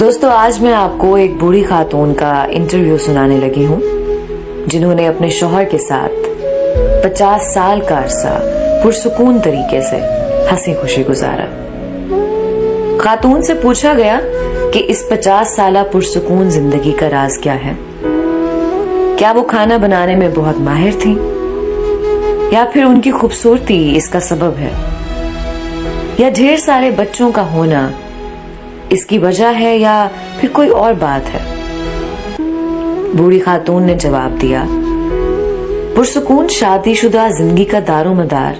दोस्तों, आज मैं आपको एक बूढ़ी खातून का इंटरव्यू सुनाने लगी हूँ जिन्होंने अपने शौहर के साथ 50 साल का अरसा पुरसुकून तरीके से हंसी खुशी गुजारा। खातून से पूछा गया कि इस 50 साला पुरसुकून जिंदगी का राज क्या है। क्या वो खाना बनाने में बहुत माहिर थी या फिर उनकी खूबसूरती इसका सबब है, या ढेर सारे बच्चों का होना इसकी वजह है, या फिर कोई और बात है। बूढ़ी खातून ने जवाब दिया, पुरसुकून शादीशुदा जिंदगी का दारोमदार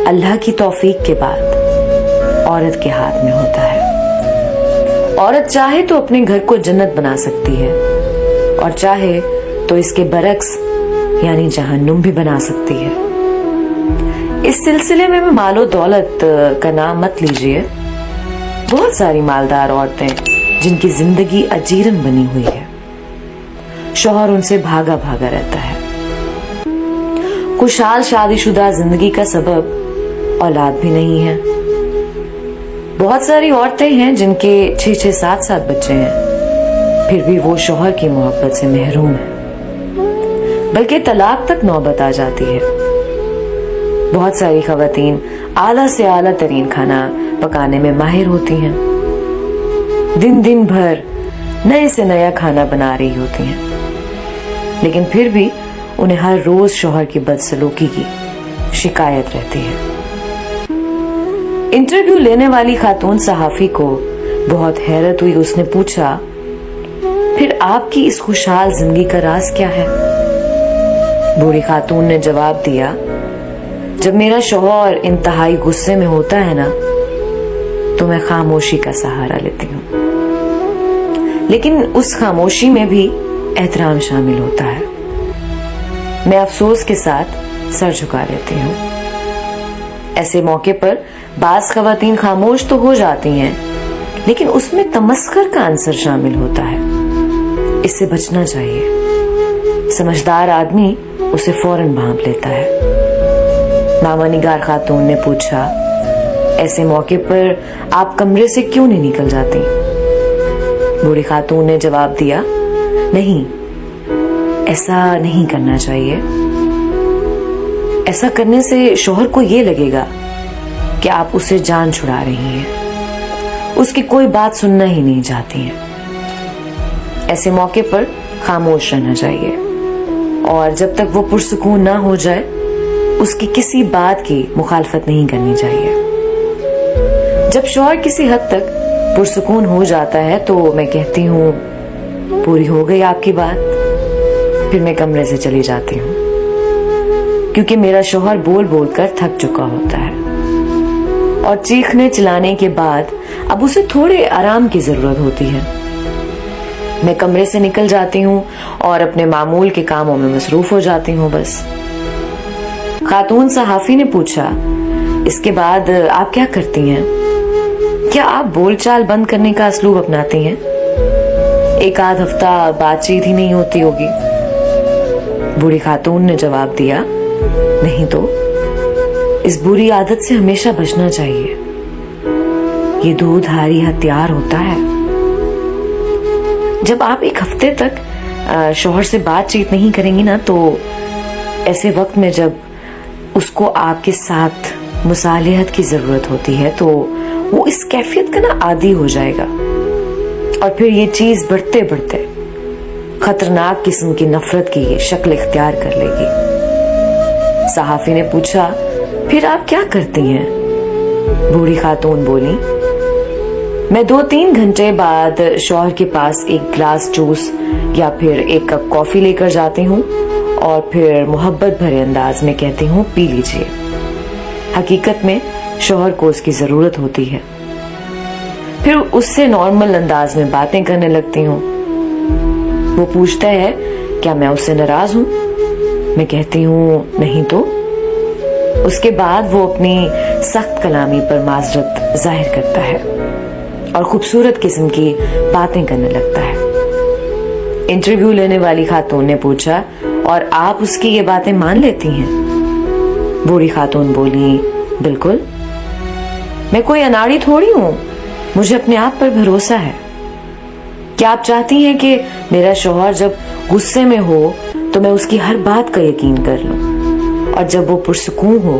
अल्लाह की तौफीक के बाद औरत के हाथ में होता है। औरत चाहे तो अपने घर को जन्नत बना सकती है और चाहे तो इसके बरक्स यानी जहन्नुम भी बना सकती है। इस सिलसिले में मालो दौलत का नाम मत लीजिए। बहुत सारी मालदार औरतें जिनकी जिंदगी अजीरन बनी हुई है, शौहर उनसे भागा भागा रहता है। खुशहाल शादीशुदा जिंदगी का सबब औलाद भी नहीं है। बहुत सारी औरतें हैं जिनके 6-6, 7-7 बच्चे हैं, फिर भी वो शौहर की मोहब्बत से महरूम है, बल्कि तलाक तक नौबत आ जाती है। बहुत सारी खवातीन आला से आला तरीन खाना पकाने में माहिर होती हैं, दिन भर नए से नया खाना बना रही होती हैं, लेकिन फिर भी उन्हें हर रोज शौहर की बदसलूकी की शिकायत रहती है। इंटरव्यू लेने वाली खातून सहाफी को बहुत हैरत हुई। उसने पूछा, फिर आपकी इस खुशहाल जिंदगी का राज क्या है? बूढ़ी खातून ने जवाब दिया, जब मेरा शौहर इंतहाई गुस्से में होता है ना, तो मैं खामोशी का सहारा लेती हूँ, लेकिन उस खामोशी में भी एहतराम शामिल होता है। मैं अफसोस के साथ सर झुका लेती हूँ। ऐसे मौके पर बाज खवातीन खामोश तो हो जाती हैं, लेकिन उसमें तमस्खर का आंसर शामिल होता है। इससे बचना चाहिए। समझदार आदमी उसे फौरन भांप लेता है। मामा निगार खातून ने पूछा, ऐसे मौके पर आप कमरे से क्यों नहीं निकल जाती? बूढ़ी खातून ने जवाब दिया, नहीं, ऐसा नहीं करना चाहिए। ऐसा करने से शौहर को ये लगेगा कि आप उससे जान छुड़ा रही हैं, उसकी कोई बात सुनना ही नहीं चाहती हैं। ऐसे मौके पर खामोश रहना चाहिए और जब तक वो पुरसुकून ना हो जाए उसकी किसी बात की मुखालफत नहीं करनी चाहिए। जब शौहर किसी हद तक पुरसुकून हो जाता है तो मैं कहती हूँ, पूरी हो गई आपकी बात। फिर मैं कमरे से चली जाती हूँ, क्योंकि मेरा शौहर बोल बोल कर थक चुका होता है और चीखने चिल्लाने के बाद अब उसे थोड़े आराम की जरूरत होती है। मैं कमरे से निकल जाती हूँ और अपने मामूल के कामों में मसरूफ हो जाती हूँ बस। खातून सहाफी ने पूछा, इसके बाद आप क्या करती हैं? क्या आप बोलचाल बंद करने का असलूब अपनाती हैं? एक आध हफ्ता बातचीत ही नहीं होती होगी। बूढ़ी खातून ने जवाब दिया, नहीं तो इस बुरी आदत से हमेशा बचना चाहिए। ये दूधारी हथियार होता है। जब आप एक हफ्ते तक शौहर से बातचीत नहीं करेंगी ना, तो ऐसे वक्त में जब उसको आपके साथ मुसालिहत की जरूरत होती है तो वो इस कैफियत का ना आदी हो जाएगा और फिर ये चीज बढ़ते बढ़ते खतरनाक किस्म की नफरत की शक्ल इख्तियार कर लेगी। सहाफी ने पूछा, फिर आप क्या करती हैं? बूढ़ी खातून बोली, मैं 2-3 घंटे बाद शौहर के पास एक ग्लास जूस या फिर एक कप कॉफी लेकर जाती हूँ और फिर मोहब्बत भरे अंदाज में कहती हूँ, पी लीजिए। हकीकत में शौहर को उसकी जरूरत होती है। फिर उससे नॉर्मल अंदाज में बातें करने लगती हूँ। वो पूछता है, क्या मैं उससे नाराज हूँ? मैं कहती हूँ, नहीं तो। उसके बाद वो अपनी सख्त कलामी पर माजरत जाहिर करता है और खूबसूरत किस्म की बातें करने लगता है। इंटरव्यू लेने वाली खातून ने पूछा, और आप उसकी ये बातें मान लेती हैं? बूढ़ी खातून बोली, बिल्कुल। मैं कोई अनाड़ी थोड़ी हूँ, मुझे अपने आप पर भरोसा है। کیا آپ چاہتی ہیں کہ میرا شوہر جب غصے میں ہو تو میں اس کی ہر بات کا یقین کر لوں، اور جب وہ پرسکون ہو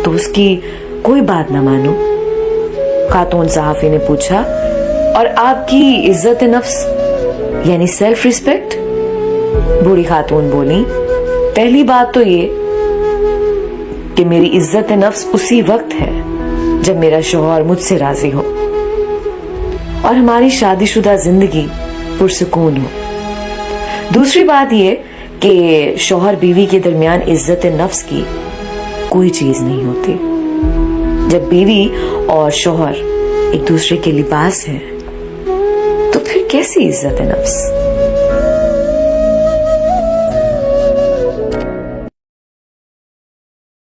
تو اس کی کوئی بات نہ مانوں؟ خاتون صحافی نے پوچھا۔ اور آپ کی عزت نفس یعنی سیلف ریسپیکٹ؟ بوڑھی خاتون بولی، پہلی بات تو یہ کہ میری عزت نفس اسی وقت ہے جب میرا شوہر مجھ سے راضی ہو اور ہماری شادی شدہ زندگی پرسکون ہو۔ دوسری بات یہ کہ شوہر بیوی کے درمیان عزت نفس کی کوئی چیز نہیں ہوتی۔ جب بیوی اور شوہر ایک دوسرے کے لباس ہیں تو پھر کیسی عزت نفس؟